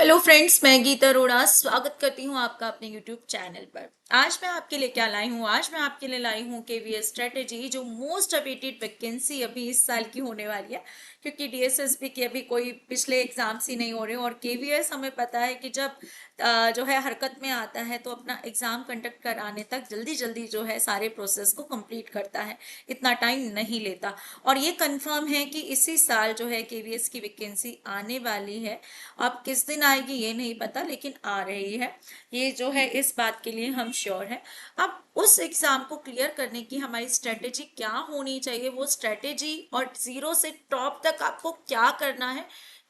Hello friends, मैं गीता अरोड़ा स्वागत करती हूँ आपका अपने यूट्यूब चैनल पर। आज मैं आपके लिए क्या लाई हूँ? आज मैं आपके लिए लाई हूँ केवीएस स्ट्रेटेजी, जो मोस्ट अवेटेड वैकेंसी अभी इस साल की होने वाली है, क्योंकि डीएसएसबी की अभी कोई पिछले एग्जाम्स ही नहीं हो रहे। और केवीएस हमें पता है कि जब जो है हरकत में आता है तो अपना एग्जाम कंडक्ट कराने तक जल्दी जल्दी जो है सारे प्रोसेस को कंप्लीट करता है, इतना टाइम नहीं लेता। और ये कंफर्म है कि इसी साल जो है केवीएस की वैकेंसी आने वाली है। अब किस दिन आएगी ये नहीं पता, लेकिन आ रही है, ये जो है इस बात के लिए हम श्योर हैं। अब उस एग्जाम को क्लियर करने की हमारी स्ट्रेटेजी क्या होनी चाहिए, वो स्ट्रेटेजी और जीरो से टॉप तक आपको क्या करना है,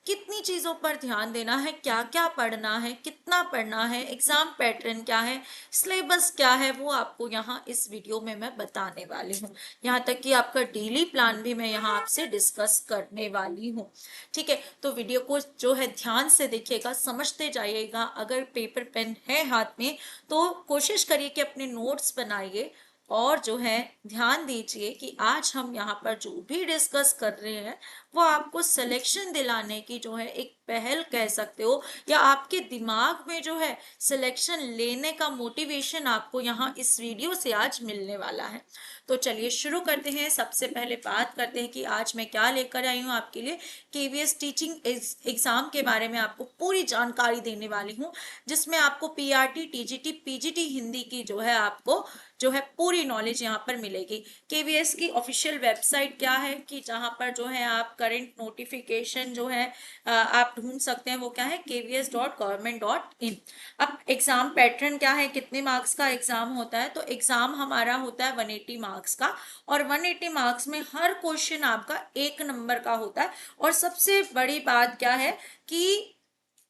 कितनी चीजों पर ध्यान देना है, क्या क्या पढ़ना है, कितना पढ़ना है, एग्जाम पैटर्न क्या है, सिलेबस क्या है, वो आपको यहाँ इस वीडियो में मैं बताने वाली हूँ। यहाँ तक कि आपका डेली प्लान भी मैं यहाँ आपसे डिस्कस करने वाली हूँ। ठीक है, तो वीडियो को जो है ध्यान से देखिएगा, समझते जाइएगा। अगर पेपर पेन है हाथ में तो कोशिश करिए कि अपने नोट्स बनाइए और जो है ध्यान दीजिए कि आज हम यहाँ पर जो भी डिस्कस कर रहे हैं वो आपको सिलेक्शन दिलाने की जो है एक पहल कह सकते हो, या आपके दिमाग में जो है सिलेक्शन लेने का मोटिवेशन आपको यहाँ इस वीडियो से आज मिलने वाला है। तो चलिए शुरू करते हैं। सबसे पहले बात करते हैं कि आज मैं क्या लेकर आई हूँ आपके लिए। केवीएस टीचिंग एग्जाम के बारे में आपको पूरी जानकारी देने वाली हूँ, जिसमें आपको पीआरटी, टीजीटी, पीजीटी हिंदी की जो है आपको जो है पूरी नॉलेज यहाँ पर मिलेगी। केवीएस की ऑफिशियल वेबसाइट क्या है कि जहाँ पर जो है आप करंट नोटिफिकेशन जो है आप ढूंढ सकते हैं, वो क्या है, kvs.government.in। अब एग्जाम पैटर्न क्या है, कितने मार्क्स का एग्जाम होता है, तो एग्जाम हमारा होता है 180 मार्क्स का, और 180 मार्क्स में हर क्वेश्चन आपका 1 नंबर का होता है। और सबसे बड़ी बात क्या है कि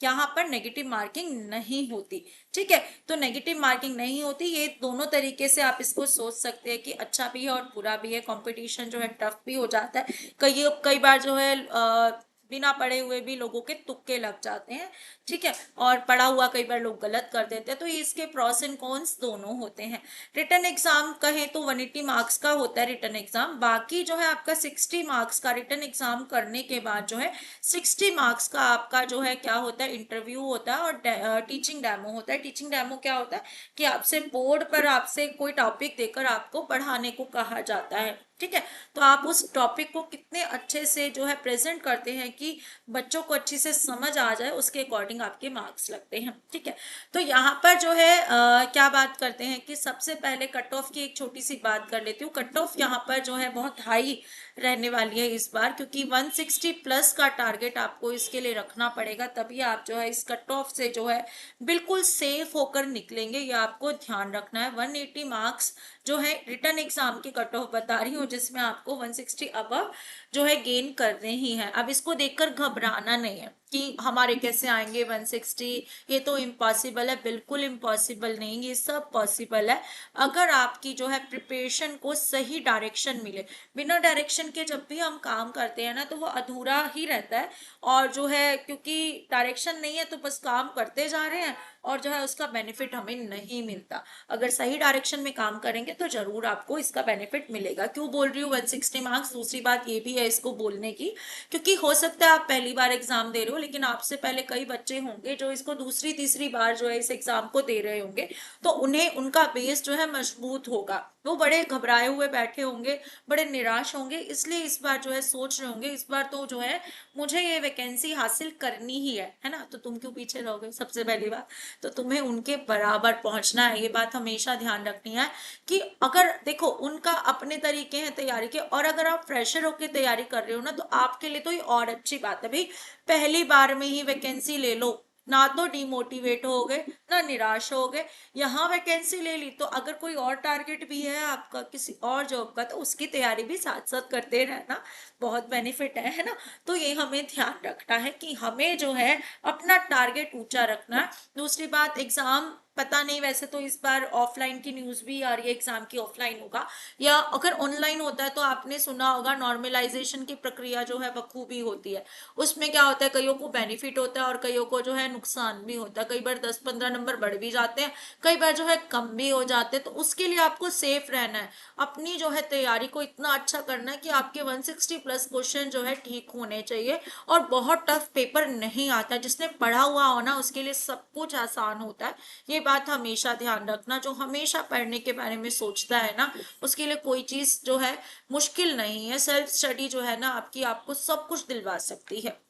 यहाँ पर नेगेटिव मार्किंग नहीं होती। ठीक है, तो नेगेटिव मार्किंग नहीं होती। ये दोनों तरीके से आप इसको सोच सकते हैं कि अच्छा भी है और बुरा भी है। कंपटीशन जो है टफ भी हो जाता है, कई बार जो है बिना पढ़े हुए भी लोगों के तुक्के लग जाते हैं। ठीक है, और पढ़ा हुआ कई बार लोग गलत कर देते हैं, तो ये इसके प्रॉस एंड कॉन्स दोनों होते हैं। रिटर्न एग्जाम कहें तो 180 मार्क्स का होता है रिटर्न एग्जाम। बाकी जो है आपका 60 मार्क्स का रिटर्न एग्जाम करने के बाद जो है 60 मार्क्स का आपका जो है क्या होता है, इंटरव्यू होता है और टीचिंग डेमो होता है। टीचिंग डेमो क्या होता है कि आपसे बोर्ड पर आपसे कोई टॉपिक देकर आपको पढ़ाने को कहा जाता है। ठीक है, तो आप उस टॉपिक को कितने अच्छे से जो है प्रेजेंट करते हैं कि बच्चों को अच्छी से समझ आ जाए, उसके अकॉर्डिंग आपके मार्क्स लगते हैं। ठीक है, तो यहाँ पर जो है क्या बात करते हैं कि सबसे पहले कट ऑफ की एक छोटी सी बात कर लेती हूँ। कट ऑफ यहाँ पर जो है बहुत हाई रहने वाली है इस बार, क्योंकि 160 प्लस का टारगेट आपको इसके लिए रखना पड़ेगा, तभी आप जो है इस कट ऑफ से जो है बिल्कुल सेफ होकर निकलेंगे। ये आपको ध्यान रखना है। 180 मार्क्स जो है रिटर्न एग्जाम की कट ऑफ बता रही हूँ, जिसमें आपको 160 अबव जो है गेन करने ही है। अब इसको देखकर घबराना नहीं है कि हमारे कैसे आएंगे 160, ये तो इम्पॉसिबल है। बिल्कुल इम्पॉसिबल नहीं, ये सब पॉसिबल है अगर आपकी जो है प्रिपरेशन को सही डायरेक्शन मिले। बिना डायरेक्शन के जब भी हम काम करते हैं ना तो वो अधूरा ही रहता है। और जो है क्योंकि डायरेक्शन नहीं है तो बस काम करते जा रहे हैं और जो है उसका बेनिफिट हमें नहीं मिलता। अगर सही डायरेक्शन में काम करेंगे तो जरूर आपको इसका बेनिफिट मिलेगा। क्यों बोल रही हूँ 160 मार्क्स? दूसरी बात ये भी है इसको बोलने की, क्योंकि हो सकता है आप पहली बार एग्जाम दे रहे हो, लेकिन आपसे पहले कई बच्चे होंगे जो इसको दूसरी तीसरी बार जो है इस एग्जाम को दे रहे होंगे, तो उन्हें उनका बेस जो है मजबूत होगा। वो बड़े घबराए हुए बैठे होंगे, बड़े निराश होंगे, इसलिए इस बार जो है सोच रहे होंगे इस बार तो जो है मुझे ये वैकेंसी हासिल करनी ही है ना। तो तुम क्यों पीछे रहोगे? सबसे पहली बात तो तुम्हें उनके बराबर पहुंचना है। ये बात हमेशा ध्यान रखनी है कि अगर देखो उनका अपने तरीके हैं तैयारी के, और अगर आप फ्रेशर होकर तैयारी कर रहे हो ना तो आपके लिए तो ये और अच्छी बात है भाई। पहली बार में ही वैकेंसी ले लो, ना तो डिमोटिवेट हो गए ना निराश हो गए। यहाँ वैकेंसी ले ली तो अगर कोई और टारगेट भी है आपका किसी और जॉब का, तो उसकी तैयारी भी साथ साथ करते रहना, बहुत बेनिफिट है ना। तो ये हमें ध्यान रखना है कि हमें जो है अपना टारगेट ऊंचा रखना है। दूसरी बात, एग्जाम पता नहीं, वैसे तो इस बार ऑफलाइन की न्यूज भी आ रही है एग्जाम की, ऑफलाइन होगा या अगर ऑनलाइन होता है तो आपने सुना होगा नॉर्मलाइजेशन की प्रक्रिया जो है बखूबी होती है। उसमें क्या होता है, कईयों को बेनिफिट होता है और कईयों को जो है नुकसान भी होता है। कई बार 10-15 नंबर बढ़ भी जाते हैं, कई बार जो है कम भी हो जाते हैं। तो उसके लिए आपको सेफ रहना है, अपनी जो है तैयारी को इतना अच्छा करना है कि आपके 160+ क्वेश्चन जो है ठीक होने चाहिए। और बहुत टफ पेपर नहीं आता, जिसने पढ़ा हुआ हो ना उसके लिए सब कुछ आसान होता है। ये बात हमेशा ध्यान रखना, जो हमेशा पढ़ने के बारे में सोचता है ना उसके लिए कोई चीज जो है मुश्किल नहीं है। सेल्फ स्टडी जो है ना आपकी, आपको सब कुछ दिलवा सकती है।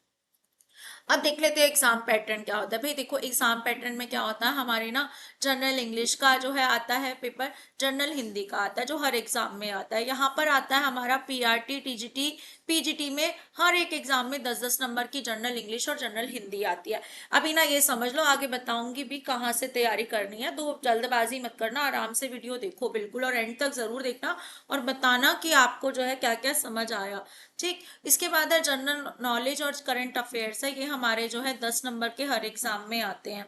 अब देख लेते हैं एग्जाम पैटर्न क्या होता है। भाई देखो, एग्जाम पैटर्न में क्या होता है हमारे ना, जनरल इंग्लिश का जो है आता है पेपर, जनरल हिंदी का आता है जो हर एग्जाम में आता है। यहाँ पर आता है हमारा पीआरटी, टीजीटी, पीजीटी में हर एक एग्जाम में 10-10 नंबर की जनरल इंग्लिश और जनरल हिंदी आती है। अभी ना ये समझ लो, आगे बताऊंगी भी कहाँ से तैयारी करनी है, तो जल्दबाजी मत करना, आराम से वीडियो देखो बिल्कुल और एंड तक जरूर देखना और बताना कि आपको जो है क्या क्या समझ आया। ठीक, इसके बाद है जनरल नॉलेज और करंट अफेयर्स है, ये हमारे जो है 10 नंबर के हर एग्जाम में आते हैं।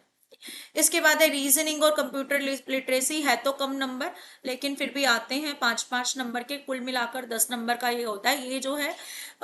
इसके बाद है रीजनिंग और कंप्यूटर लिटरेसी, है तो कम नंबर लेकिन फिर भी आते हैं 5-5 नंबर के, कुल मिलाकर 10 नंबर का ये होता है। ये जो है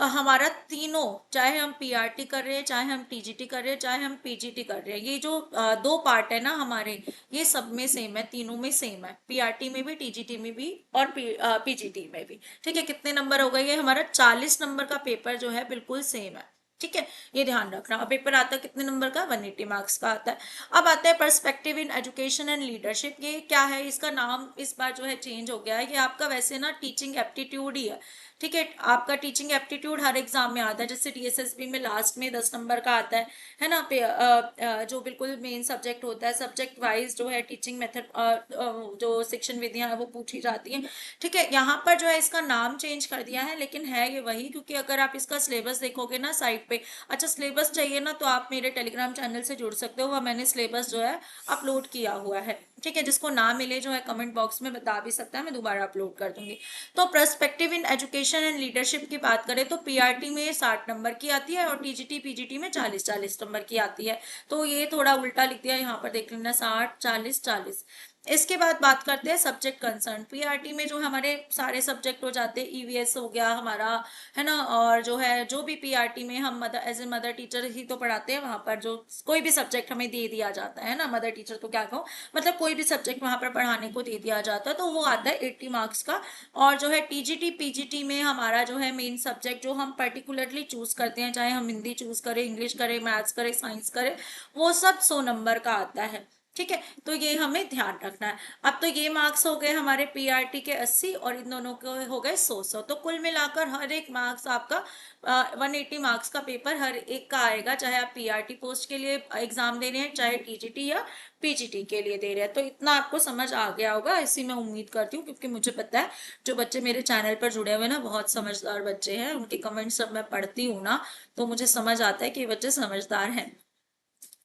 हमारा तीनों, चाहे हम पीआरटी कर रहे हैं, चाहे हम टीजीटी कर रहे हैं, चाहे हम पीजीटी कर रहे हैं, ये जो दो पार्ट है ना हमारे, ये सब में सेम है, तीनों में सेम है, पीआरटी में भी, टीजीटी में भी और पीजीटी में भी। ठीक है, कितने नंबर हो गए, ये हमारा 40 नंबर का पेपर जो है बिल्कुल सेम है। ठीक है, ये ध्यान रखना। और पेपर आता है कितने नंबर का, 180 मार्क्स का आता है। अब आता है perspective in education and leadership. ये क्या है, इसका नाम इस बार जो है चेंज हो गया है। ये आपका वैसे ना टीचिंग एप्टीट्यूड ही है। ठीक है, आपका टीचिंग एप्टीट्यूड हर एग्जाम में आता है, जैसे टीएसएसबी में लास्ट में 10 नंबर का आता है ना। जो बिल्कुल मेन सब्जेक्ट होता है, सब्जेक्ट वाइज जो है टीचिंग मेथड, जो शिक्षण विधियां है वो पूछी जाती हैं। ठीक है, यहाँ पर जो है इसका नाम चेंज कर दिया है, लेकिन है ये वही, क्योंकि अगर आप इसका सिलेबस देखोगे ना साइट पे, अच्छा सिलेबस चाहिए ना तो आप मेरे टेलीग्राम चैनल से जुड़ सकते हो, वह मैंने सिलेबस जो है अपलोड किया हुआ है। ठीक है, जिसको ना मिले जो है कमेंट बॉक्स में बता भी सकता है, मैं दोबारा अपलोड कर दूंगी। तो perspective in education and leadership की बात करें तो पीआरटी में 60 नंबर की आती है और टीजीटी पीजीटी में 40-40 नंबर की आती है। तो ये थोड़ा उल्टा लिख दिया, यहाँ पर देख लेना 60-40-40। इसके बाद बात करते हैं सब्जेक्ट कंसर्न। पीआरटी में जो हमारे सारे सब्जेक्ट हो जाते हैं, ईवीएस हो गया हमारा, है ना, और जो है जो भी पीआरटी में हम mother as a mother teacher ही तो पढ़ाते हैं, वहां पर जो कोई भी सब्जेक्ट हमें दे दिया जाता है ना, मदर टीचर तो क्या कहूँ, मतलब कोई भी सब्जेक्ट वहां पर पढ़ाने को दे दिया जाता है, तो वो आता है 80 मार्क्स का। और जो है टीजीटी पीजीटी में हमारा जो है मेन सब्जेक्ट जो हम पर्टिकुलरली चूज करते हैं, चाहे हम हिंदी चूज करें, इंग्लिश करें, मैथ्स करें, साइंस करें, वो सब 100 नंबर का आता है। ठीक है, तो ये हमें ध्यान रखना है। अब तो ये मार्क्स हो गए हमारे पीआरटी के 80 और इन दोनों के हो गए 100-100, तो कुल मिलाकर हर एक मार्क्स आपका 180 मार्क्स का पेपर हर एक का आएगा, चाहे आप पीआरटी पोस्ट के लिए एग्जाम दे रहे हैं, चाहे टीजीटी या पीजीटी के लिए दे रहे हैं। तो इतना आपको समझ आ गया होगा, इसी में उम्मीद करती हूँ, क्योंकि मुझे पता है जो बच्चे मेरे चैनल पर जुड़े हुए ना बहुत समझदार बच्चे हैं, उनके कमेंट सब मैं पढ़ती हूँ ना, तो मुझे समझ आता है कि ये बच्चे समझदार हैं।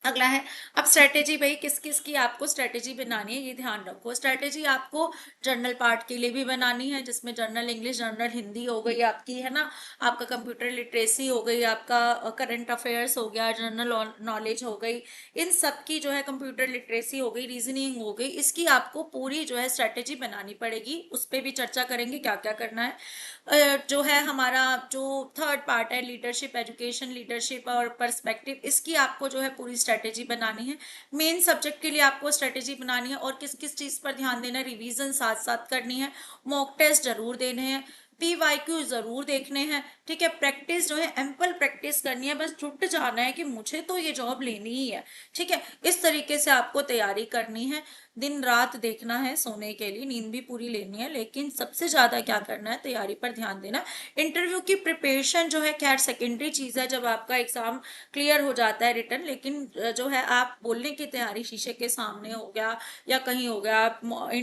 अगला है, अब स्ट्रेटेजी, भाई किस किस की आपको स्ट्रेटेजी बनानी है ये ध्यान रखो। स्ट्रेटेजी आपको जनरल पार्ट के लिए भी बनानी है, जिसमें जनरल इंग्लिश, जनरल हिंदी हो गई आपकी, है ना, आपका कंप्यूटर लिटरेसी हो गई, आपका करंट अफेयर्स हो गया, जनरल नॉलेज हो गई, इन सब की जो है कंप्यूटर लिटरेसी हो गई, रीजनिंग हो गई, इसकी आपको पूरी जो है स्ट्रेटेजी बनानी पड़ेगी। उस पर भी चर्चा करेंगे क्या क्या करना है। जो है हमारा जो थर्ड पार्ट है, लीडरशिप, एजुकेशन लीडरशिप और पर्सपेक्टिव, इसकी आपको जो है पूरी स्ट्रेटेजी बनानी है। मेन सब्जेक्ट के लिए आपको स्ट्रेटेजी बनानी है और किस किस चीज पर ध्यान देना है, रिवीजन साथ साथ करनी है, मॉक टेस्ट जरूर देने हैं, पीवाईक्यू जरूर देखने हैं। ठीक है, प्रैक्टिस जो है एम्पल प्रैक्टिस करनी है, बस जुट जाना है कि मुझे तो ये जॉब लेनी ही है। ठीक है, इस तरीके से आपको तैयारी करनी है, दिन रात देखना है, सोने के लिए नींद भी पूरी लेनी है, लेकिन सबसे ज्यादा क्या करना है, तैयारी पर ध्यान देना। इंटरव्यू की प्रिपरेशन जो है खैर सेकेंडरी चीज है, जब आपका एग्जाम क्लियर हो जाता है रिटर्न, लेकिन जो है आप बोलने की तैयारी शीशे के सामने हो गया या कहीं हो गया, आप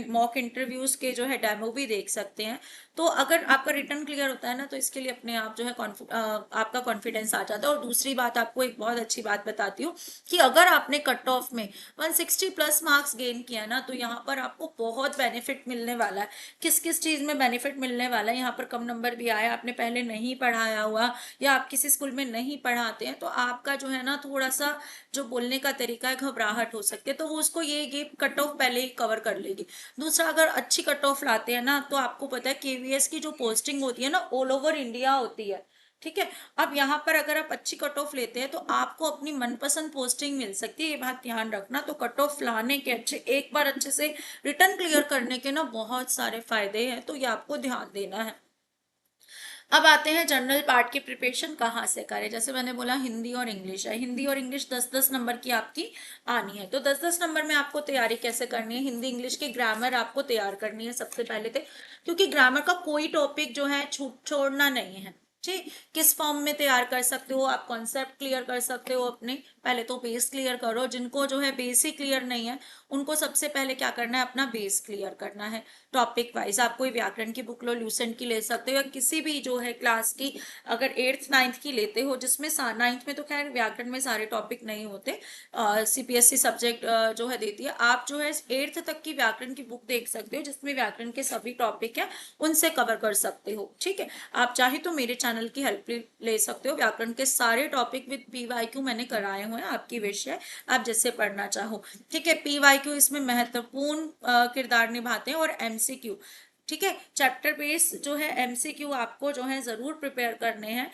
मॉक इंटरव्यूज के जो है डेमो भी देख सकते हैं। तो अगर आपका रिटर्न क्लियर होता है ना, तो इसके लिए अपने आप जो है आपका कॉन्फिडेंस आ जाता है। और दूसरी बात, आपको एक बहुत अच्छी बात बताती हूँ कि अगर आपने कट ऑफ में 160 प्लस मार्क्स गेन किया ना, तो यहाँ पर आपको बहुत बेनिफिट मिलने वाला है। किस किस चीज में बेनिफिट मिलने वाला है, यहाँ पर कम नंबर भी आया, आपने पहले नहीं पढ़ाया हुआ या आप किसी स्कूल में नहीं पढ़ाते हैं, तो आपका जो है ना थोड़ा सा जो बोलने का तरीका है, घबराहट हो सकती है, तो वो उसको ये कट ऑफ पहले ही कवर कर लेगी। दूसरा, अगर अच्छी कट ऑफ लाते हैं ना, तो आपको पता है केवीएस की जो पोस्टिंग होती है ना, ऑल ओवर इंडिया होती है। ठीक है। अब यहाँ पर अगर आप अच्छी कट ऑफ लेते हैं, तो आपको अपनी मनपसंद पोस्टिंग मिल सकती है, ये बात ध्यान रखना। तो कट ऑफ लाने के एक बार अच्छे से रिटर्न क्लियर करने के ना बहुत सारे फायदे हैं, तो ये आपको ध्यान देना है। अब आते हैं जनरल पार्ट की प्रिपरेशन कहाँ से करें। जैसे मैंने बोला, हिंदी और इंग्लिश है, हिंदी और इंग्लिश 10-10 नंबर की आपकी आनी है। तो 10-10 नंबर में आपको तैयारी कैसे करनी है, हिंदी इंग्लिश की ग्रामर आपको तैयार करनी है सबसे पहले तो, क्योंकि ग्रामर का कोई टॉपिक जो है छोड़ना नहीं है। ठीक, किस फॉर्म में तैयार कर सकते हो आप, कॉन्सेप्ट क्लियर कर सकते हो अपने, पहले तो बेस क्लियर करो। जिनको जो है बेस ही क्लियर नहीं है, उनको सबसे पहले क्या करना है, अपना बेस क्लियर करना है। टॉपिक वाइज आप कोई व्याकरण की बुक लो, ल्यूसेंट की ले सकते हो, या किसी भी जो है क्लास की, अगर 8th 9th की लेते हो, जिसमें 9th में तो खैर व्याकरण में सारे टॉपिक नहीं होते, सीपीएससी सब्जेक्ट जो है देती है, आप जो है 8th तक की व्याकरण की बुक देख सकते हो, जिसमें व्याकरण के सभी टॉपिक है, उनसे कवर कर सकते हो। ठीक है। आप चाहे तो मेरे चैनल की हेल्प ले सकते हो, व्याकरण के सारे टॉपिक विद पीवाईक्यू मैंने कराए हुए हैं, आपकी विश है आप जिससे पढ़ना चाहो। ठीक है। पीवाईक्यू इसमें महत्वपूर्ण किरदार निभाते हैं, और एमसीक्यू, ठीक है, चैप्टर बेस जो है एमसीक्यू आपको जो है जरूर प्रिपेयर करने हैं,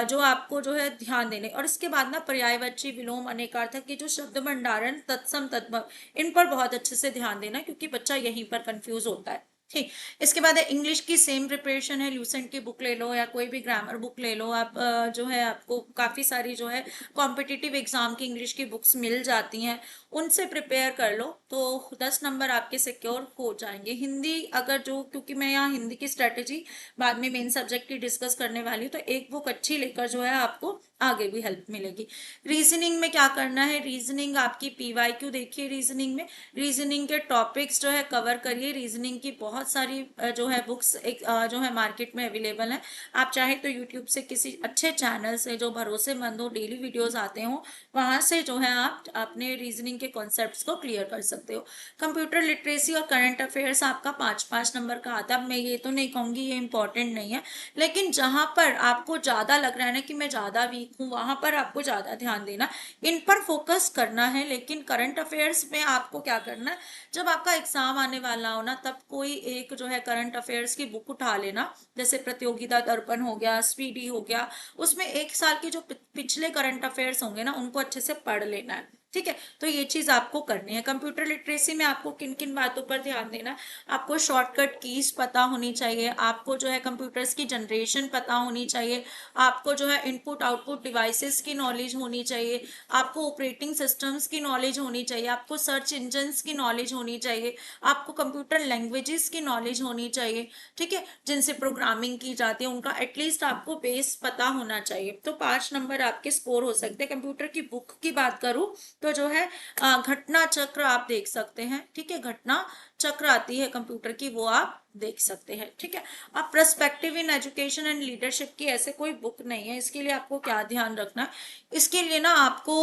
जो आपको जो है ध्यान देने। और इसके बाद ना पर्यायवाची, विलोम, अनेकार्थक की जो शब्द भंडारण, तत्सम, तद्भव, इन पर बहुत अच्छे से ध्यान देना, क्योंकि बच्चा यहीं पर कंफ्यूज होता है। ठीक। इसके बाद है इंग्लिश की सेम प्रिपरेशन है, ल्यूसेंट की बुक ले लो या कोई भी ग्रामर बुक ले लो आप, जो है आपको काफी सारी जो है कॉम्पिटिटिव एग्जाम की इंग्लिश की बुक्स मिल जाती हैं, उनसे प्रिपेयर कर लो, तो 10 नंबर आपके सिक्योर हो जाएंगे। हिंदी अगर जो, क्योंकि मैं यहाँ हिंदी की स्ट्रेटेजी बाद में मेन सब्जेक्ट की डिस्कस करने वाली हूँ, तो एक बुक अच्छी लेकर जो है आपको आगे भी हेल्प मिलेगी। रीजनिंग में क्या करना है, रीजनिंग आपकी पीवाईक्यू देखिए, रीजनिंग में रीजनिंग के टॉपिक्स जो है कवर करिए। रीजनिंग की बहुत सारी जो है बुक्स जो है मार्केट में अवेलेबल है, आप चाहे तो यूट्यूब से किसी अच्छे चैनल से जो भरोसेमंद हो, डेली वीडियोस आते हो, वहां से जो है आप अपने रीजनिंग के कॉन्सेप्ट्स को क्लियर कर सकते हो। कंप्यूटर लिटरेसी और करंट अफेयर्स आपका 5-5 नंबर का आता है। मैं ये तो नहीं कहूंगी ये इंपॉर्टेंट नहीं है, लेकिन जहां पर आपको ज्यादा लग रहा है ना कि मैं ज्यादा वीक हूँ, वहां पर आपको ज्यादा ध्यान देना, इन पर फोकस करना है। लेकिन करंट अफेयर्स में आपको क्या करना है, जब आपका एग्जाम आने वाला हो ना, तब कोई एक जो है करंट अफेयर्स की बुक उठा लेना, जैसे प्रतियोगिता दर्पण हो गया, स्पीडी हो गया, उसमें एक साल के जो पिछले करंट अफेयर्स होंगे ना, उनको अच्छे से पढ़ लेना है। ठीक है। तो ये चीज आपको करनी है। कंप्यूटर लिटरेसी में आपको किन किन बातों पर ध्यान देना है, आपको शॉर्टकट कीज पता होनी चाहिए, आपको जो है कंप्यूटर्स की जनरेशन पता होनी चाहिए, आपको जो है इनपुट आउटपुट डिवाइसेस की नॉलेज होनी चाहिए, आपको ऑपरेटिंग सिस्टम्स की नॉलेज होनी चाहिए, आपको सर्च इंजन की नॉलेज होनी चाहिए, आपको कंप्यूटर लैंग्वेजेस की नॉलेज होनी चाहिए। ठीक है। जिनसे प्रोग्रामिंग की जाती है, उनका एटलीस्ट आपको बेस पता होना चाहिए। तो 5 नंबर आपके स्कोर हो सकते हैं। कंप्यूटर की बुक की बात करूं, तो जो है घटना चक्र आप देख सकते हैं। ठीक है। घटना चक्र आती है कंप्यूटर की, वो आप देख सकते हैं। ठीक है। अब perspective in education and leadership की ऐसे कोई बुक नहीं है। इसके लिए आपको क्या ध्यान रखना है, इसके लिए ना आपको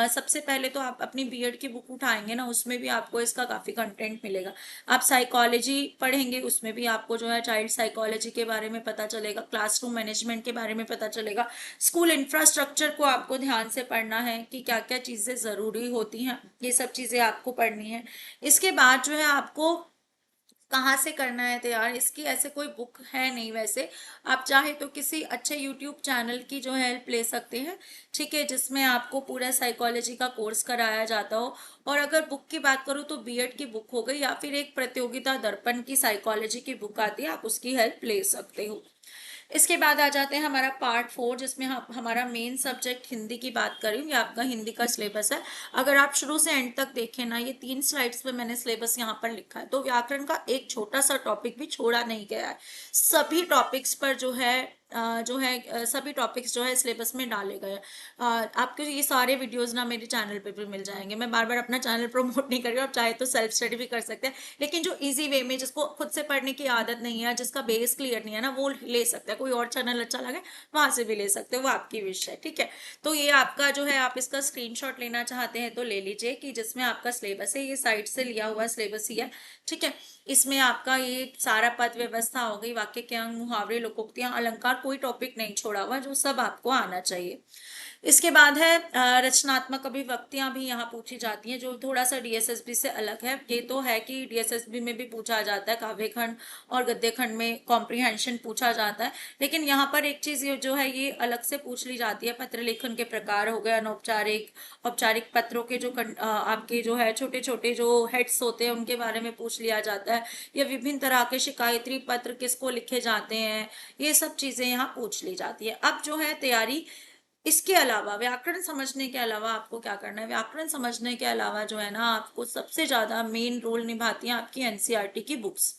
सबसे पहले तो आप अपनी बीएड की बुक उठाएंगे ना, उसमें भी आपको इसका काफी कंटेंट मिलेगा। आप साइकोलॉजी पढ़ेंगे, उसमें भी आपको जो है चाइल्ड साइकोलॉजी के बारे में पता चलेगा, क्लासरूम मैनेजमेंट के बारे में पता चलेगा, स्कूल इंफ्रास्ट्रक्चर को आपको ध्यान से पढ़ना है कि क्या क्या चीजें जरूरी होती हैं, ये सब चीजें आपको पढ़नी है। इसके बाद जो है आपको कहाँ से करना है तैयार, इसकी ऐसे कोई बुक है नहीं। वैसे आप चाहे तो किसी अच्छे यूट्यूब चैनल की जो हेल्प ले सकते हैं, ठीक है, जिसमें आपको पूरा साइकोलॉजी का कोर्स कराया जाता हो। और अगर बुक की बात करूँ तो बीएड की बुक हो गई, या फिर एक प्रतियोगिता दर्पण की साइकोलॉजी की बुक आती है, आप उसकी हेल्प ले सकते हो। इसके बाद आ जाते हैं हमारा पार्ट 4, जिसमें हम हमारा मेन सब्जेक्ट हिंदी की बात करें। ये आपका हिंदी का सिलेबस है। अगर आप शुरू से एंड तक देखें ना, ये 3 स्लाइड्स पे मैंने सिलेबस यहाँ पर लिखा है, तो व्याकरण का एक छोटा सा टॉपिक भी छोड़ा नहीं गया है। सभी टॉपिक्स पर जो है जो है सभी टॉपिक्स जो है सिलेबस में डाले गए हैं। आपको ये सारे वीडियोस ना मेरे चैनल पे भी मिल जाएंगे। मैं बार बार अपना चैनल प्रमोट नहीं कर रही हूँ, आप चाहे तो सेल्फ स्टडी भी कर सकते हैं, लेकिन जो इजी वे में, जिसको खुद से पढ़ने की आदत नहीं है, जिसका बेस क्लियर नहीं है ना, वो ले सकता है। कोई और चैनल अच्छा लगे वहां से भी ले सकते हो, वो आपकी विश है, ठीक है। तो ये आपका जो है, आप इसका स्क्रीनशॉट लेना चाहते हैं तो ले लीजिए, कि जिसमें आपका सिलेबस है, ये साइट से लिया हुआ सिलेबस ही है, ठीक है। इसमें आपका ये सारा पद व्यवस्था हो गई, वाक्य के अंग, मुहावरे, लोकोक्तियां, अलंकार, कोई टॉपिक नहीं छोड़ा हुआ, जो सब आपको आना चाहिए। इसके बाद है रचनात्मक अभिव्यक्तियां भी यहाँ पूछी जाती हैं, जो थोड़ा सा डीएसएसबी से अलग है। ये तो है कि डीएसएसबी में भी पूछा जाता है, काव्य खंड और गद्य खंड में कॉम्प्रिहेंशन पूछा जाता है, लेकिन यहाँ पर एक चीज जो है ये अलग से पूछ ली जाती है। पत्र लेखन के प्रकार हो गए, अनौपचारिक, औपचारिक पत्रों के जो आपके जो है छोटे छोटे जो हेड्स होते हैं उनके बारे में पूछ लिया जाता है, या विभिन्न तरह के शिकायती पत्र किसको लिखे जाते हैं, ये सब चीजें यहाँ पूछ ली जाती है। अब जो है तैयारी, इसके अलावा व्याकरण समझने के अलावा आपको क्या करना है, व्याकरण समझने के अलावा जो है ना, आपको सबसे ज्यादा मेन रोल निभाती है आपकी एनसीईआरटी की बुक्स।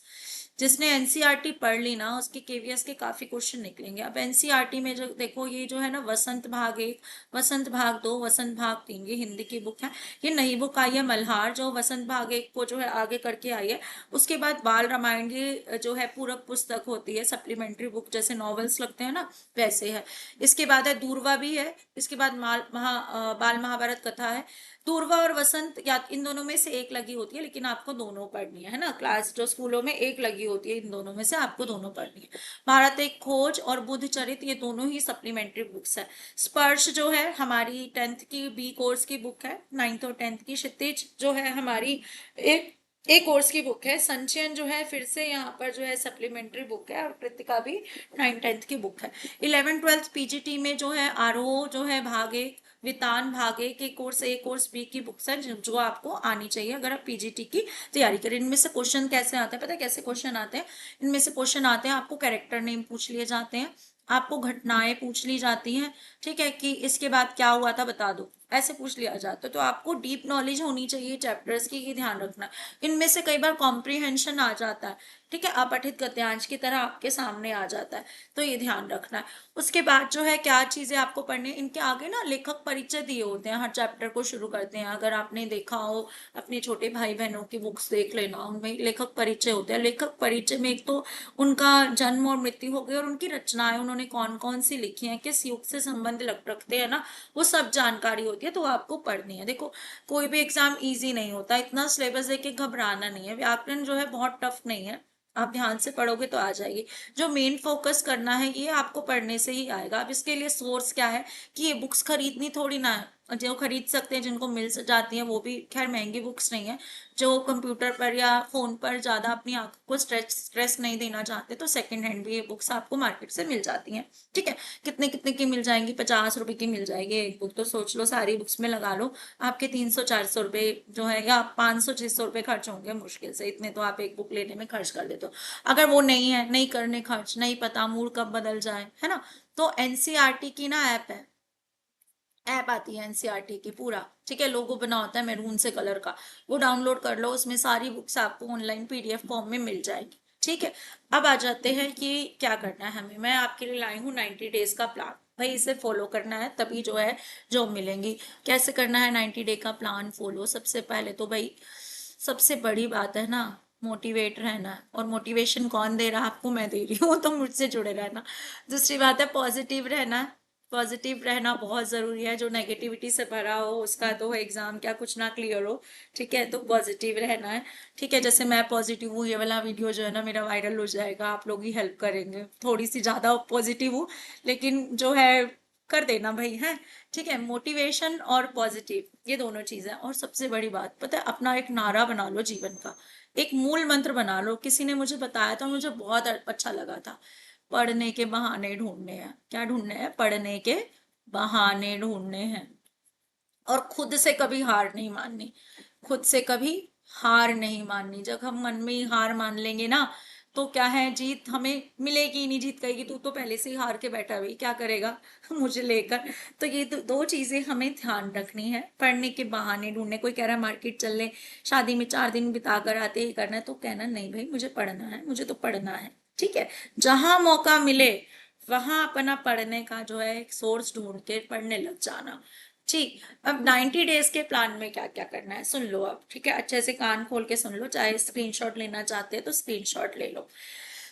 जिसने एनसीईआरटी पढ़ ली ना, उसके केवीएस के काफी क्वेश्चन निकलेंगे। अब एनसीईआरटी में जो देखो, ये जो है ना, वसंत भाग 1, वसंत भाग 2, वसंत भाग 3, ये हिंदी की बुक है। ये नई बुक आई है मल्हार, जो वसंत भाग 1 को जो है आगे करके आई है। उसके बाद बाल रामायण, ये जो है पूरक पुस्तक होती है, सप्लीमेंट्री बुक, जैसे नॉवेल्स लगते हैं ना वैसे है। इसके बाद है दूरवा भी है। इसके बाद बाल महाभारत कथा है। दूरवा और वसंत, या इन दोनों में से एक लगी होती है, लेकिन आपको दोनों पढ़नी है ना। क्लास जो स्कूलों में एक लगी होती है, इन दोनों में से आपको दोनों पढ़नी है। भारत एक खोज और बुद्ध चरित, ये दोनों ही सप्लीमेंट्री बुक्स है। स्पर्श जो है हमारी 10th की बी कोर्स की बुक है, 9th और 10th की। क्षितिज जो है हमारी एक कोर्स की बुक है। संचयन जो है फिर से यहाँ पर जो है सप्लीमेंट्री बुक है, और कृतिका भी 9th-10th की बुक है। 11th-12th पीजीटी में जो है आरोह जो है भाग 1, वितान भाग 1 के कोर्स ए, कोर्स बी की बुक्स है, जो आपको आनी चाहिए अगर आप पीजीटी की तैयारी करें। इनमें से क्वेश्चन कैसे आते हैं, पता है कैसे क्वेश्चन आते हैं? इनमें से क्वेश्चन आते हैं, आपको कैरेक्टर नेम पूछ लिए जाते हैं, आपको घटनाएं पूछ ली जाती हैं, ठीक है, कि इसके बाद क्या हुआ था बता दो, ऐसे पूछ लिया जाता है। तो आपको डीप नॉलेज होनी चाहिए चैप्टर्स की, ये ध्यान रखना। इनमें से कई बार कॉम्प्रिहेंशन आ जाता है, ठीक है, अपठित गद्यांश की तरह आपके सामने आ जाता है, तो ये ध्यान रखना है। उसके बाद जो है क्या चीजें आपको पढ़नी है, इनके आगे ना लेखक परिचय दिए होते हैं, हर चैप्टर को शुरू करते हैं। अगर आपने देखा हो, अपने छोटे भाई बहनों की बुक्स देख लेना, उनमें लेखक परिचय होते हैं। लेखक परिचय में एक तो उनका जन्म और मृत्यु हो गई, और उनकी रचनाएं उन्होंने कौन कौन सी लिखी हैं, किस युग से संबंध रखते हैं ना, वो सब जानकारी होती है, तो आपको पढ़नी है। देखो, कोई भी एग्जाम इजी नहीं होता, इतना सिलेबस देख के घबराना नहीं है। व्याकरण जो है बहुत टफ नहीं है, आप ध्यान से पढ़ोगे तो आ जाएगी। जो मेन फोकस करना है ये आपको पढ़ने से ही आएगा। अब इसके लिए सोर्स क्या है, कि ये बुक्स खरीदनी थोड़ी ना है, जो खरीद सकते हैं, जिनको मिल जाती है, वो भी खैर महंगी बुक्स नहीं है। जो कंप्यूटर पर या फोन पर ज्यादा अपनी आंखों को स्ट्रेस नहीं देना चाहते, तो सेकंड हैंड भी ये बुक्स आपको मार्केट से मिल जाती हैं, ठीक है। कितने कितने की मिल जाएंगी, 50 रुपए की मिल जाएगी एक बुक, तो सोच लो सारी बुक्स में लगा लो, आपके 300-400 रुपए जो है, या 500-600 रुपए खर्च होंगे मुश्किल से, इतने तो आप एक बुक लेने में खर्च कर देते हो। अगर वो नहीं है, नहीं करने खर्च, नहीं पता मूड कब बदल जाए, है ना, तो एनसीईआरटी की ना ऐप आती है एनसीईआरटी की पूरा, ठीक है, लोगो बना होता है मैरून से कलर का, वो डाउनलोड कर लो, उसमें सारी बुक्स आपको ऑनलाइन पीडीएफ फॉर्म में मिल जाएगी, ठीक है। अब आ जाते हैं कि क्या करना है हमें। मैं आपके लिए लाई हूँ 90 डेज का प्लान, भाई इसे फॉलो करना है तभी जो है जॉब मिलेंगी। कैसे करना है 90 डे का प्लान फॉलो? सबसे पहले तो भाई, सबसे बड़ी बात है ना, मोटिवेट रहना है। और मोटिवेशन कौन दे रहा है आपको? मैं दे रही हूँ, तो मुझसे जुड़े रहना। दूसरी बात है पॉजिटिव रहना है। पॉजिटिव रहना बहुत जरूरी है। जो नेगेटिविटी से भरा हो उसका तो एग्जाम क्या कुछ ना क्लियर हो, ठीक है, तो पॉजिटिव रहना है, ठीक है। जैसे मैं पॉजिटिव हूँ, ये वाला वीडियो जो है ना मेरा वायरल हो जाएगा, आप लोग ही हेल्प करेंगे, थोड़ी सी ज्यादा पॉजिटिव हूँ, लेकिन जो है कर देना भाई, है, ठीक है। मोटिवेशन और पॉजिटिव, ये दोनों चीजें। और सबसे बड़ी बात पता है, अपना एक नारा बना लो जीवन का, एक मूल मंत्र बना लो। किसी ने मुझे बताया था, मुझे बहुत अच्छा लगा था, पढ़ने के बहाने ढूंढने हैं। क्या ढूंढने हैं? पढ़ने के बहाने ढूंढने हैं। और खुद से कभी हार नहीं माननी, खुद से कभी हार नहीं माननी। जब हम मन में ही हार मान लेंगे ना, तो क्या है, जीत हमें मिलेगी ही नहीं। जीत कहेगी तू तो पहले से ही हार के बैठा हुई, क्या करेगा मुझे लेकर। तो ये दो चीजें हमें ध्यान रखनी है। पढ़ने के बहाने ढूंढने, कोई कह रहा है मार्केट चल ले, शादी में 4 दिन बिता कर आते ही करना है, तो कहना नहीं भाई मुझे पढ़ना है, मुझे तो पढ़ना है, ठीक है। जहां मौका मिले वहां अपना पढ़ने का जो है एक सोर्स ढूंढ के पढ़ने लग जाना। ठीक, अब 90 डेज के प्लान में क्या क्या करना है सुन लो अब, ठीक है, अच्छे से कान खोल के सुन लो, चाहे स्क्रीनशॉट लेना चाहते हैं तो स्क्रीनशॉट ले लो।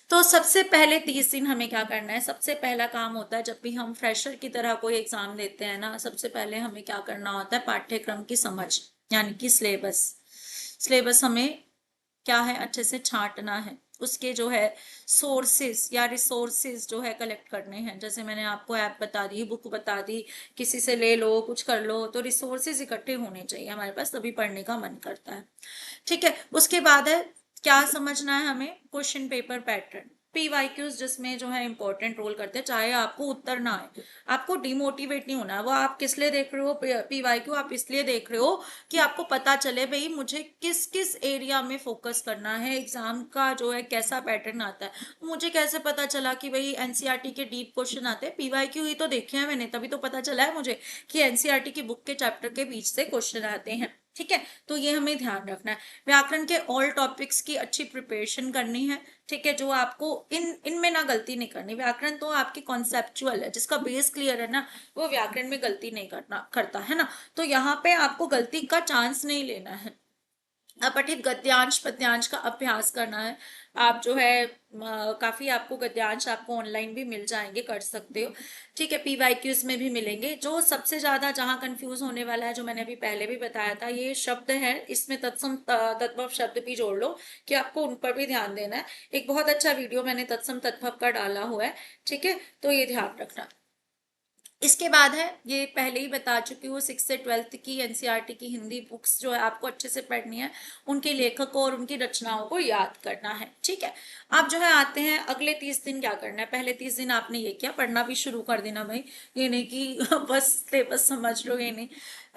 तो सबसे पहले 30 दिन हमें क्या करना है, सबसे पहला काम होता है जब भी हम फ्रेशर की तरह कोई एग्जाम देते हैं ना, सबसे पहले हमें क्या करना होता है, पाठ्यक्रम की समझ, यानी कि सिलेबस। सिलेबस हमें क्या है, अच्छे से छांटना है, उसके जो है सोर्सेस या रिसोर्सेज जो है कलेक्ट करने हैं। जैसे मैंने आपको ऐप बता दी, बुक बता दी, किसी से ले लो, कुछ कर लो, तो रिसोर्सेज इकट्ठे होने चाहिए हमारे पास, तभी पढ़ने का मन करता है। ठीक है, उसके बाद है क्या समझना है हमें, क्वेश्चन पेपर पैटर्न, पीवाईक्यूज जिसमें जो है इंपॉर्टेंट रोल करते हैं, चाहे आपको उत्तर ना आए, आपको डिमोटिवेट नहीं होना है। वो आप किस लिए देख रहे हो पीवाईक्यू, आप इसलिए देख रहे हो कि आपको पता चले भाई मुझे किस किस एरिया में फोकस करना है, एग्जाम का जो है कैसा पैटर्न आता है। मुझे कैसे पता चला कि भाई एनसीईआरटी के डीप क्वेश्चन आते हैं, पीवाईक्यू ही तो देखे हैं मैंने, तभी तो पता चला है मुझे कि एनसीईआरटी की बुक के चैप्टर के बीच से क्वेश्चन आते हैं। ठीक है, तो ये हमें ध्यान रखना है। व्याकरण के ऑल टॉपिक्स की अच्छी प्रिपरेशन करनी है। ठीक है, जो आपको इनमें ना गलती नहीं करनी, व्याकरण तो आपकी कॉन्सेप्चुअल है, जिसका बेस क्लियर है ना, वो व्याकरण में गलती नहीं करता है ना, तो यहाँ पे आपको गलती का चांस नहीं लेना है। अपठित गद्यांश पद्यांश का अभ्यास करना है। आप जो है काफी आपको गद्यांश आपको ऑनलाइन भी मिल जाएंगे, कर सकते हो। ठीक है, पीवाईक्यूज में भी मिलेंगे। जो सबसे ज्यादा जहां कंफ्यूज होने वाला है, जो मैंने अभी पहले भी बताया था, ये शब्द है, इसमें तत्सम तद्भव शब्द भी जोड़ लो कि आपको उन पर भी ध्यान देना है। एक बहुत अच्छा वीडियो मैंने तत्सम तद्भव का डाला हुआ है। ठीक है, तो ये ध्यान रखना। इसके बाद है, ये पहले ही बता चुकी हूँ, 6 से 12 की एनसीईआरटी की हिंदी बुक्स जो है आपको अच्छे से पढ़नी है, उनके लेखकों और उनकी रचनाओं को याद करना है। ठीक है, आप जो है आते हैं अगले 30 दिन क्या करना है। पहले 30 दिन आपने ये किया, पढ़ना भी शुरू कर देना भाई, ये नहीं कि बस सिलेबस समझ लो, ये नहीं।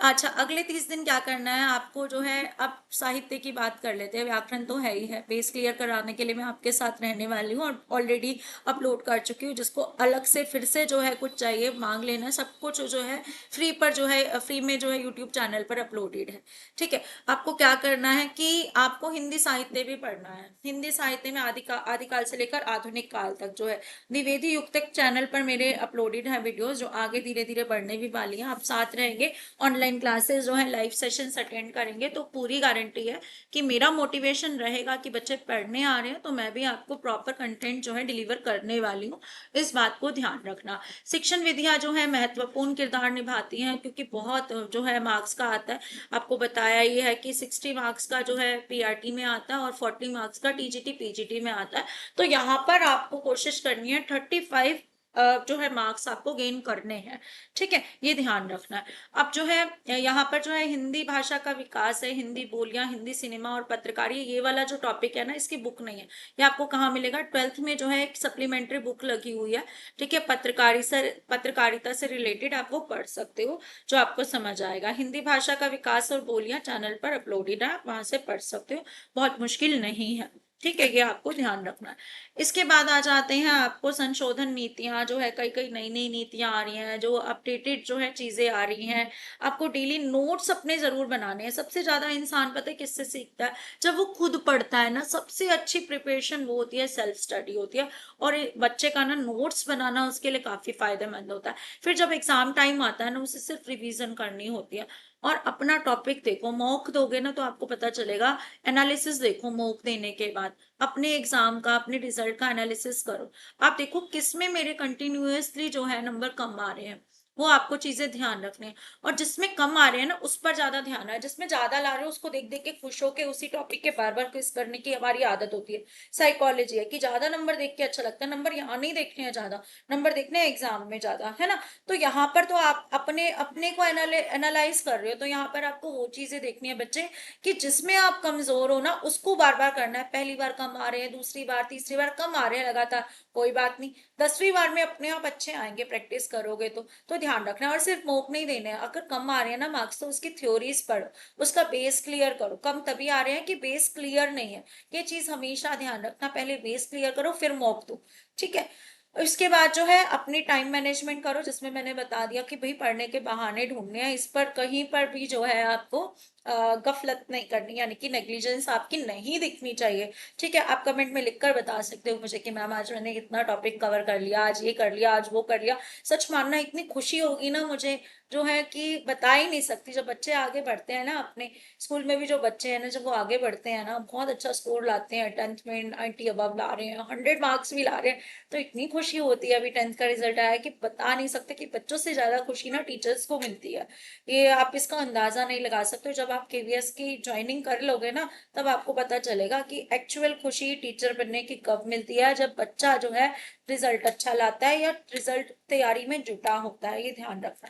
अच्छा, अगले 30 दिन क्या करना है आपको जो है, अब साहित्य की बात कर लेते हैं। व्याकरण तो है ही है, बेस क्लियर कराने के लिए मैं आपके साथ रहने वाली हूँ और ऑलरेडी अपलोड कर चुकी हूँ। जिसको अलग से फिर से जो है कुछ चाहिए मांग लेना, सब कुछ जो है फ्री पर जो है फ्री में जो है यूट्यूब चैनल पर अपलोडेड है। ठीक है, आपको क्या करना है कि आपको हिंदी साहित्य भी पढ़ना है। हिंदी साहित्य में आदिकाल से लेकर आधुनिक काल तक जो है द्विवेदी युक्तक चैनल पर मेरे अपलोडेड है वीडियोस, जो आगे धीरे धीरे बढ़ने भी वाली है। आप साथ रहेंगे, ऑनलाइन क्लासेस जो है लाइव सेशंस अटेंड करेंगे, तो पूरी गारंटी है कि मेरा मोटिवेशन रहेगा कि बच्चे पढ़ने आ रहे हैं, तो मैं भी आपको प्रॉपर कंटेंट जो है डिलीवर करने वाली हूँ। इस बात को ध्यान रखना। शिक्षण विधियां जो है महत्वपूर्ण किरदार निभाती हैं, क्योंकि बहुत जो है मार्क्स का आता है। आपको बताया ये है कि 60 मार्क्स का जो है पीआरटी में आता है और 40 मार्क्स का टीजीटी पीजीटी में आता है। तो यहाँ पर आपको कोशिश करनी है 35 जो है मार्क्स आपको गेन करने हैं। ठीक है, ये ध्यान रखना है। अब जो है यहाँ पर जो है हिंदी भाषा का विकास है, हिंदी बोलियां, हिंदी सिनेमा और पत्रकारी, ये वाला जो टॉपिक है ना, इसकी बुक नहीं है। ये आपको कहाँ मिलेगा, 12th में जो है एक सप्लीमेंट्री बुक लगी हुई है। ठीक है, पत्रकारिता से रिलेटेड आप वो पढ़ सकते हो, जो आपको समझ आएगा। हिंदी भाषा का विकास और बोलियां चैनल पर अपलोडेड है, आप वहां से पढ़ सकते हो, बहुत मुश्किल नहीं है। ठीक है, ये आपको ध्यान रखना है। इसके बाद आ जाते हैं आपको संशोधन नीतियां, जो है कई कई नई नई नीतियां आ रही हैं, जो अपडेटेड जो है चीजें आ रही हैं। आपको डेली नोट्स अपने जरूर बनाने हैं। सबसे ज्यादा इंसान पता है किससे सीखता है, जब वो खुद पढ़ता है ना। सबसे अच्छी प्रिपरेशन वो होती है, सेल्फ स्टडी होती है। और बच्चे का ना नोट्स बनाना उसके लिए काफी फायदेमंद होता है। फिर जब एग्जाम टाइम आता है ना, उसे सिर्फ रिवीजन करनी होती है। और अपना टॉपिक देखो, मॉक दोगे ना तो आपको पता चलेगा। एनालिसिस देखो मॉक देने के बाद, अपने एग्जाम का, अपने रिजल्ट का एनालिसिस करो। आप देखो किस में मेरे कंटिन्यूअसली जो है नंबर कम आ रहे हैं, वो आपको चीजें ध्यान रखनी है। और जिसमें कम आ रहे हैं ना, उस पर ज्यादा ध्यान है। जिसमें ज्यादा ला रहे हो उसको देख देख के खुश होके उसी टॉपिक के बार बार क्विज करने की हमारी आदत होती है। साइकोलॉजी है कि ज्यादा नंबर देख के अच्छा लगता है, नंबर यहाँ नहीं देखने हैं ज्यादा, नंबर देखने हैं एग्जाम में ज्यादा, है ना। तो यहाँ पर तो आप अपने अपने को एनालाइज कर रहे हो, तो यहाँ पर आपको वो चीजें देखनी है बच्चे, कि जिसमें आप कमजोर हो ना, उसको बार बार करना है। पहली बार कम आ रहे हैं, दूसरी बार, तीसरी बार कम आ रहे हैं लगातार, कोई बात नहीं, 10वीं बार में अपने आप अच्छे आएंगे, प्रैक्टिस करोगे तो ध्यान रखना है। और सिर्फ मोक नहीं देने हैं। अगर कम आ रहे हैं ना मार्क्स, तो उसकी थ्योरीज पढ़ो, उसका बेस क्लियर करो। कम तभी आ रहे हैं कि बेस क्लियर नहीं है, ये चीज हमेशा ध्यान रखना। पहले बेस क्लियर करो, फिर मोक दो। ठीक है, इसके बाद जो है अपनी टाइम मैनेजमेंट करो, जिसमें मैंने बता दिया कि भाई पढ़ने के बहाने ढूंढने हैं। इस पर कहीं पर भी जो है आपको गफलत नहीं करनी, यानी कि नेग्लिजेंस आपकी नहीं दिखनी चाहिए। ठीक है, आप कमेंट में लिखकर बता सकते हो मुझे कि मैम आज मैंने इतना टॉपिक कवर कर लिया, आज ये कर लिया, आज वो कर लिया। सच मानना, इतनी खुशी होगी ना मुझे, जो है कि बता ही नहीं सकती। जब बच्चे आगे बढ़ते हैं ना, अपने स्कूल में भी जो बच्चे हैं ना, जब वो आगे बढ़ते हैं ना, बहुत अच्छा स्कोर लाते हैं, 10th में 90 अबव ला रहे हैं, 100 मार्क्स भी ला रहे हैं, तो इतनी खुशी होती है। अभी 10th का रिजल्ट आया कि बता नहीं सकते, कि बच्चों से ज्यादा खुशी ना टीचर्स को मिलती है। ये आप इसका अंदाजा नहीं लगा सकते। जब आप केवीएस की ज्वाइनिंग कर लोगे ना, तब आपको पता चलेगा कि एक्चुअल खुशी टीचर बनने की कब मिलती है, जब बच्चा जो है रिजल्ट अच्छा लाता है या रिजल्ट तैयारी में जुटा होता है। ये ध्यान रखना।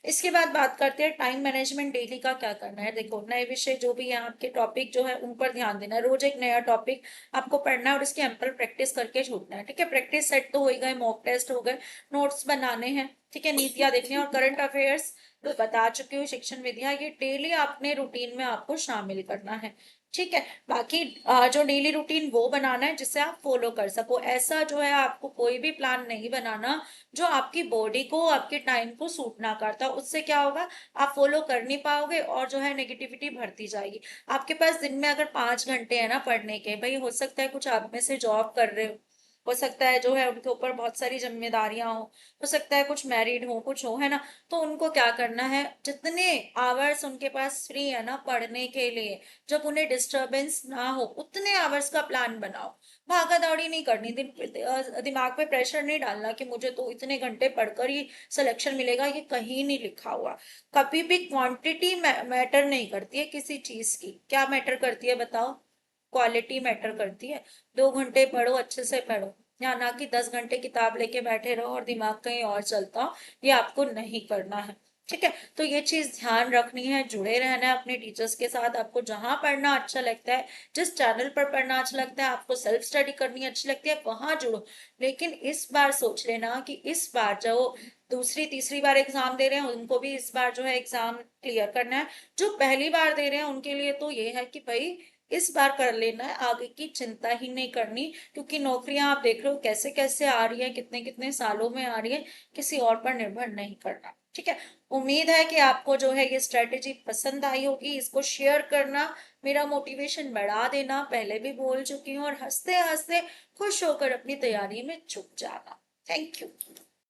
इसके बाद बात करते हैं टाइम मैनेजमेंट डेली का क्या करना है। देखो, नए विषय जो भी है आपके, टॉपिक जो है उन पर ध्यान देना है। रोज एक नया टॉपिक आपको पढ़ना है और इसकी एम्पल प्रैक्टिस करके छूटना है। ठीक है, प्रैक्टिस सेट तो हो ही गए, मॉक टेस्ट हो गए, नोट्स बनाने हैं। ठीक है, नीतियां देखनी है, और करंट अफेयर्स तो बता चुकी हूँ, शिक्षण विधियां, ये डेली अपने रूटीन में आपको शामिल करना है। ठीक है, बाकी जो डेली रूटीन वो बनाना है जिससे आप फॉलो कर सको। ऐसा जो है आपको कोई भी प्लान नहीं बनाना जो आपकी बॉडी को, आपके टाइम को सूट ना करता। उससे क्या होगा, आप फॉलो कर नहीं पाओगे और जो है नेगेटिविटी बढ़ती जाएगी। आपके पास दिन में अगर 5 घंटे है ना पढ़ने के, भाई हो सकता है कुछ आप में से जॉब कर रहे हो सकता है जो है उनके ऊपर बहुत सारी जिम्मेदारियां हो सकता है कुछ मैरिड हो, कुछ हो, है ना। तो उनको क्या करना है, जितने आवर्स उनके पास फ्री है ना पढ़ने के लिए, जब उन्हें डिस्टरबेंस ना हो, उतने आवर्स का प्लान बनाओ। भागा दौड़ी नहीं करनी, दिमाग पे प्रेशर नहीं डालना कि मुझे तो इतने घंटे पढ़कर ही सिलेक्शन मिलेगा, ये कहीं नहीं लिखा हुआ। कभी भी क्वांटिटी मैटर नहीं करती है किसी चीज की। क्या मैटर करती है बताओ? क्वालिटी मैटर करती है। 2 घंटे पढ़ो, अच्छे से पढ़ो, या ना कि 10 घंटे किताब लेके बैठे रहो और दिमाग कहीं और चलता हो। ये आपको नहीं करना है। ठीक है, तो ये चीज ध्यान रखनी है। जुड़े रहना है अपने टीचर्स के साथ। आपको जहां पढ़ना अच्छा लगता है, जिस चैनल पर पढ़ना अच्छा लगता है, आपको सेल्फ स्टडी करनी अच्छी लगती है, वहां जुड़ो। लेकिन इस बार सोच लेना कि इस बार जो दूसरी तीसरी बार एग्जाम दे रहे हैं, उनको भी इस बार जो है एग्जाम क्लियर करना है। जो पहली बार दे रहे हैं उनके लिए तो ये है कि भाई इस बार कर लेना है, आगे की चिंता ही नहीं करनी। क्योंकि नौकरियां आप देख रहे हो कैसे कैसे आ रही है, कितने कितने सालों में आ रही है, किसी और पर निर्भर नहीं करना। ठीक है, उम्मीद है कि आपको जो है ये स्ट्रेटेजी पसंद आई होगी। इसको शेयर करना, मेरा मोटिवेशन बढ़ा देना, पहले भी बोल चुकी हूँ, और हंसते हंसते खुश होकर अपनी तैयारी में जुट जाना। Thank you.